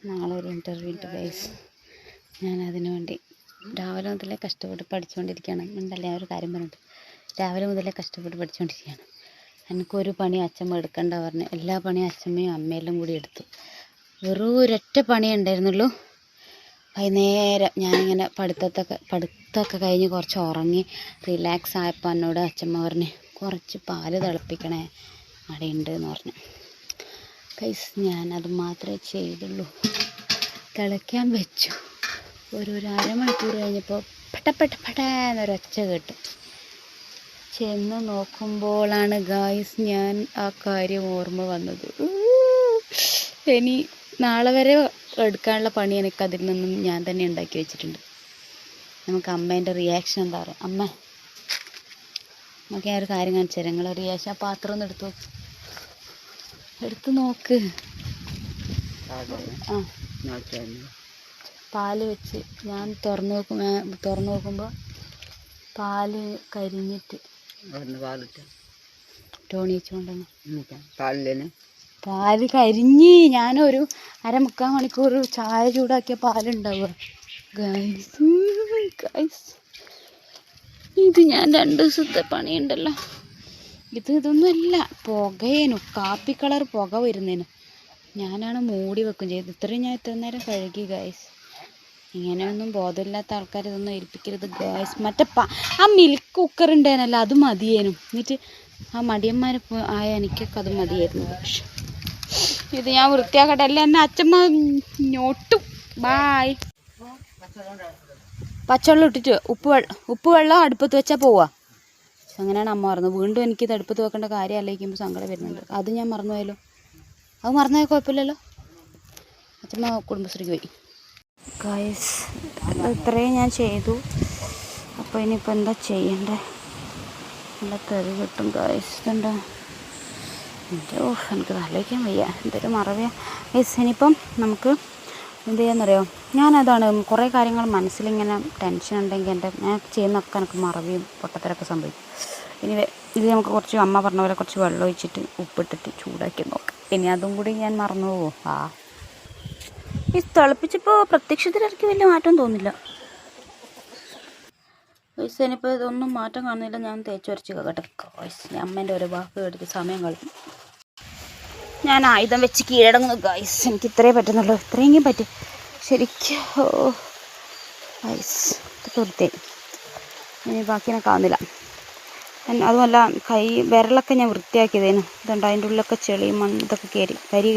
നാളെ ഒരു ഇൻ്റർവ്യൂ ഉണ്ട് ഗൈസ്. ഞാൻ അതിനു വേണ്ടി രാവിലെ മുതലേ കഷ്ടപ്പെട്ട് പഠിച്ചുകൊണ്ടിരിക്കുകയാണ്. ഉണ്ടല്ലേ ഒരു കാര്യം പറഞ്ഞിട്ട് രാവിലെ മുതലേ കഷ്ടപ്പെട്ട് പഠിച്ചുകൊണ്ടിരിക്കുകയാണ്. എനിക്കൊരു പണി അച്ഛമ്മ എടുക്കണ്ട പറഞ്ഞ് എല്ലാ പണിയും അച്ഛമ്മയും അമ്മയെല്ലാം കൂടി എടുത്തു. വെറും ഒരൊറ്റ പണിയേ ഉണ്ടായിരുന്നുള്ളൂ. വൈകുന്നേരം ഞാനിങ്ങനെ പഠിത്തമൊക്കെ കഴിഞ്ഞ് കുറച്ച് ഉറങ്ങി റിലാക്സ് ആയപ്പോൾ എന്നോട് അച്ഛമ്മ പറഞ്ഞ് കുറച്ച് പാല് തിളപ്പിക്കണേ അവിടെയുണ്ട് എന്ന് പറഞ്ഞു. ഗൈസ് ഞാനത് മാത്രമേ ചെയ്തുള്ളൂ. തിളയ്ക്കാൻ വെച്ചു. ഒരു അരമണിക്കൂർ കഴിഞ്ഞപ്പോൾ പെട്ടന്നൊരൊച്ച കേട്ടു. ചെന്ന് നോക്കുമ്പോഴാണ് ഗൈസ് ഞാൻ ആ കാര്യം ഓർമ്മ വന്നത്. ഇനി നാളെ വരെ എടുക്കാനുള്ള പണി എനിക്ക് അതിൽ നിന്നും ഞാൻ തന്നെ ഉണ്ടാക്കി വെച്ചിട്ടുണ്ട്. നമുക്ക് അമ്മേൻ്റെ റിയാക്ഷൻ എന്താ പറയുക. അമ്മ നമുക്ക് ഞാൻ ഒരു കാര്യം കാണിച്ചു തരാം. നിങ്ങളെ റിയാക്ഷൻ ആ പാത്രം ഒന്ന് എടുത്ത് നോക്ക്. പാല് വെച്ച് ഞാൻ തുറന്നു നോക്കുമ്പോൾ പാല് കരിഞ്ഞിട്ട് പാല് കരിഞ്ഞ് ഞാനൊരു 1/4 മണിക്കൂർ ചായ ചൂടാക്കിയ പാലുണ്ടാവുക. ഗൈസ് ഇത് ഞാൻ 2 ദിവസത്തെ പണിയുണ്ടല്ലോ. ഇതൊന്നുമല്ല, പുകയേനു, കാപ്പി കളർ പുക വരുന്നേനു. ഞാനാണ് മൂടി വെക്കും ചെയ്തത്. ഇത്രയും ഞാൻ ഇത്ര നേരം കഴുകി ഗൈസ്. ഇങ്ങനെയൊന്നും ബോധമില്ലാത്ത ആൾക്കാർ ഇതൊന്നും ഏൽപ്പിക്കരുത് ഗൈസ്. മറ്റേ ആ മിൽക്ക് കുക്കർ ഉണ്ടായിരുന്നല്ലോ, അത് മതിയേനും. എന്നിട്ട് ആ മടിയന്മാർ ആയ എനിക്കൊക്കെ അത് മതിയായിരുന്നു. പക്ഷെ ഇത് ഞാൻ വൃത്തിയാക്കട്ടെ, അല്ല എന്നെ അച്ഛമ്മ ഞൊട്ടും. ബായ്. പച്ചവെള്ളം ഇട്ടിട്ട് ഉപ്പ് വെള്ളം അടുപ്പത്ത് വെച്ചാൽ പോവാ. അങ്ങനെയാണ് അമ്മ പറഞ്ഞത്. വീണ്ടും എനിക്കിത് അടുപ്പത്ത് വെക്കേണ്ട കാര്യം ആലോചിക്കുമ്പോൾ സങ്കടം വരുന്നുണ്ട്. അത് ഞാൻ മറന്നുപോയാലോ. അത് മറന്നുപോയാൽ കുഴപ്പമില്ലല്ലോ. അച്ഛമ്മ കുടുംബശ്രീക്ക് പോയി. ഗൈസ് ഇത്രയും ഞാൻ ചെയ്തു. അപ്പോൾ ഇനിയിപ്പോൾ എന്താ ചെയ്യണ്ടേ? നല്ല തെറി കിട്ടും ഗൈസ്. ഇതുണ്ടോ എനിക്ക് ആലോചിക്കാൻ വയ്യ. എന്തൊരു മറവിയാ ഗൈസ്. ഇനിയിപ്പം നമുക്ക് എന്ത് ചെയ്യാന്നറിയോ, ഞാനതാണ് കുറേ കാര്യങ്ങൾ മനസ്സിലിങ്ങനെ ടെൻഷൻ ഉണ്ടെങ്കിൽ ഞാൻ ചെയ്യുന്നതൊക്കെ എനിക്ക് മറവിയും പൊട്ടത്തരൊക്കെ സംഭവിക്കും. ഇനി ഇത് നമുക്ക് കുറച്ച് അമ്മ പറഞ്ഞ പോലെ കുറച്ച് വെള്ളം ഒഴിച്ചിട്ട് ഉപ്പിട്ടിട്ട് ചൂടാക്കി നോക്കാം. ഇനി അതും കൂടി ഞാൻ മറന്നു പോവോ? ഈ തിളപ്പിച്ചപ്പോൾ പ്രത്യക്ഷത്തിൽ എനിക്ക് വലിയ മാറ്റം തോന്നില്ല. വയസ്സ് ഇനിയിപ്പോൾ ഇതൊന്നും മാറ്റം കാണുന്നില്ല. ഞാൻ തേച്ച് വരച്ച് കേട്ടെ ഗായ്സ്. ഞാൻ അമ്മേൻ്റെ ഒരു വാക്ക് കേട്ടിട്ട് സമയം കളയും. ഞാൻ ആയുധം വെച്ച് കീഴടങ്ങുന്നു ഗായ്സ്. എനിക്ക് ഇത്രയേ പറ്റുന്നുള്ളൂ. ഇത്രയെങ്കിലും പറ്റി ശരിക്കും. ഗായ്സ് ഇതൊക്കെ വൃത്തിയായി. ഇനി ബാക്കി എനിക്ക് ആവുന്നില്ല. അതുമല്ല വിരലൊക്കെ ഞാൻ വൃത്തിയാക്കിയതേനു. ഇതുണ്ട് അതിൻ്റെ ഉള്ളിലൊക്കെ ചെളിയും മണ്ണ് ഇതൊക്കെ കയറി കരി